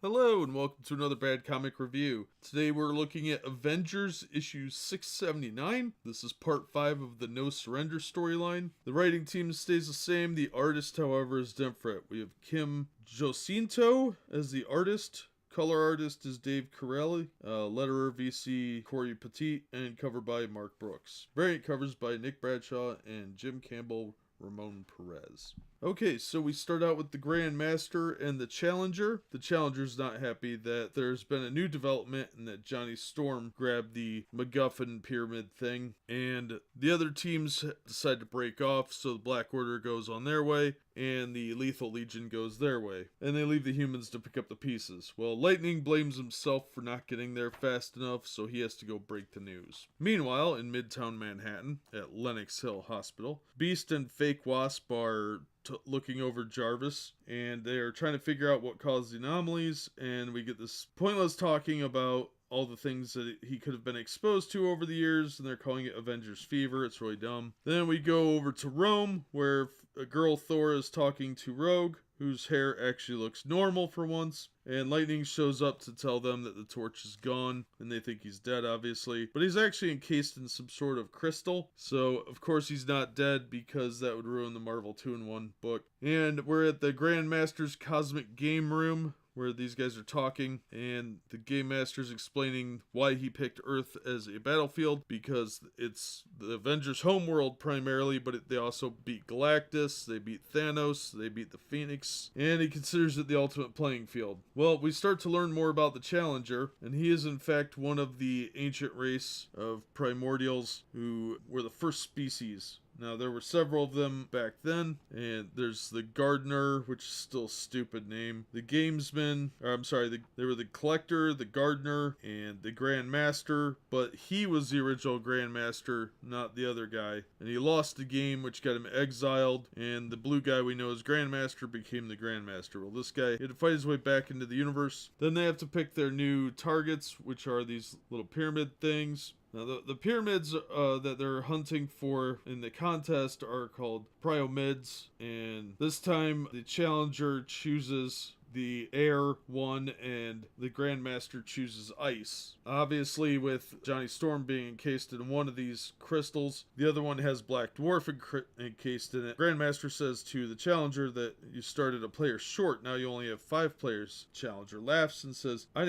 Hello and welcome to another Bad Comic Review. Today we're looking at Avengers issue 679. This is part 5 of the No Surrender storyline. The writing team stays the same, the artist however is different. We have Kim Jacinto as the artist. Color artist is Dave Corelli, letterer VC Corey Petit, and cover by Mark Brooks. Variant covers by Nick Bradshaw and Jim Campbell Ramon Perez. Okay, so we start out with the Grand Master and the Challenger. The Challenger's not happy that there's been a new development and that Johnny Storm grabbed the MacGuffin pyramid thing. And the other teams decide to break off, so the Black Order goes on their way and the Lethal Legion goes their way. And they leave the humans to pick up the pieces. Well, Lightning blames himself for not getting there fast enough, so he has to go break the news. Meanwhile, in Midtown Manhattan, at Lenox Hill Hospital, Beast and Fake Wasp are looking over Jarvis, and they're trying to figure out what caused the anomalies, and we get this pointless talking about all the things that he could have been exposed to over the years, and they're calling it Avengers Fever. It's really dumb. Then we go over to Rome, where a girl Thor is talking to Rogue, whose hair actually looks normal for once, and Lightning shows up to tell them that the torch is gone, and they think he's dead, obviously. But he's actually encased in some sort of crystal, so of course he's not dead because that would ruin the Marvel 2-in-1 book. And we're at the Grandmaster's Cosmic Game Room, where these guys are talking, and the Game Master's explaining why he picked Earth as a battlefield, because it's the Avengers' homeworld primarily, but they also beat Galactus, they beat Thanos, they beat the Phoenix, and he considers it the ultimate playing field. Well, we start to learn more about the Challenger, and he is in fact one of the ancient race of primordials who were the first species. Now, there were several of them back then, and there's the Gardener, which is still a stupid name, the Gamesman, they were the Collector, the Gardener, and the Grand Master, but he was the original Grand Master, not the other guy, and he lost the game, which got him exiled, and the blue guy we know as Grand Master became the Grand Master. Well, this guy had to fight his way back into the universe. Then they have to pick their new targets, which are these little pyramid things. Now, the pyramids that they're hunting for in the contest are called Priomids, and this time the Challenger chooses the air one and the Grandmaster chooses ice. Obviously, with Johnny Storm being encased in one of these crystals, the other one has Black Dwarf encased in it. Grandmaster says to the Challenger that you started a player short, now you only have 5 players. Challenger laughs and says, I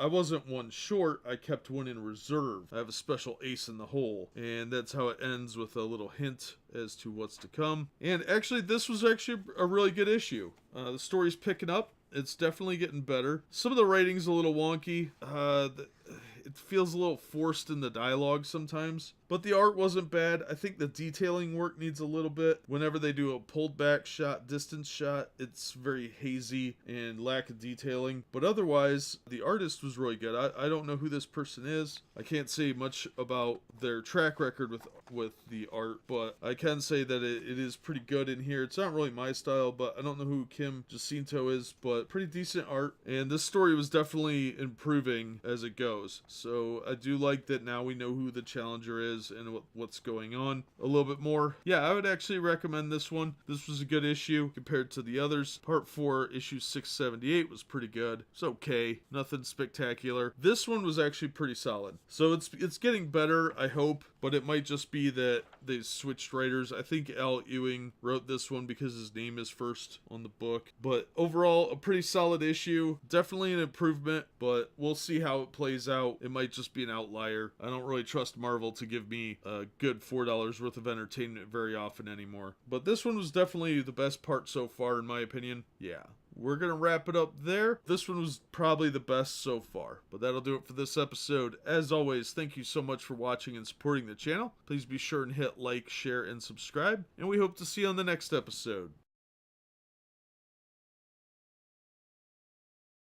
wasn't one short, I kept one in reserve. I have a special ace in the hole. And that's how it ends, with a little hint as to what's to come. And actually, this was actually a really good issue. The story's picking up. It's definitely getting better. Some of the writing's a little wonky. It feels a little forced in the dialogue sometimes. But the art wasn't bad. I think the detailing work needs a little bit. Whenever they do a pulled back shot, distance shot, it's very hazy and lack of detailing. But otherwise, the artist was really good. I don't know who this person is. I can't say much about their track record with the art, but I can say that it is pretty good in here. It's not really my style, but I don't know who Kim Jacinto is, but pretty decent art. And this story was definitely improving as it goes. So I do like that now we know who the Challenger is and what's going on a little bit more. Yeah, I would actually recommend this one. This was a good issue compared to the others. Part 4, issue 678 was pretty good. It's okay. Nothing spectacular. This one was actually pretty solid. So it's getting better, I hope, but it might just be that they switched writers. I think Al Ewing wrote this one because his name is first on the book. But overall, a pretty solid issue. Definitely an improvement, but we'll see how it plays out. It might just be an outlier. I don't really trust Marvel to give me a good $4 worth of entertainment very often anymore. But this one was definitely the best part so far, in my opinion. Yeah. We're going to wrap it up there. This one was probably the best so far. But that'll do it for this episode. As always, thank you so much for watching and supporting the channel. Please be sure and hit like, share, and subscribe. And we hope to see you on the next episode.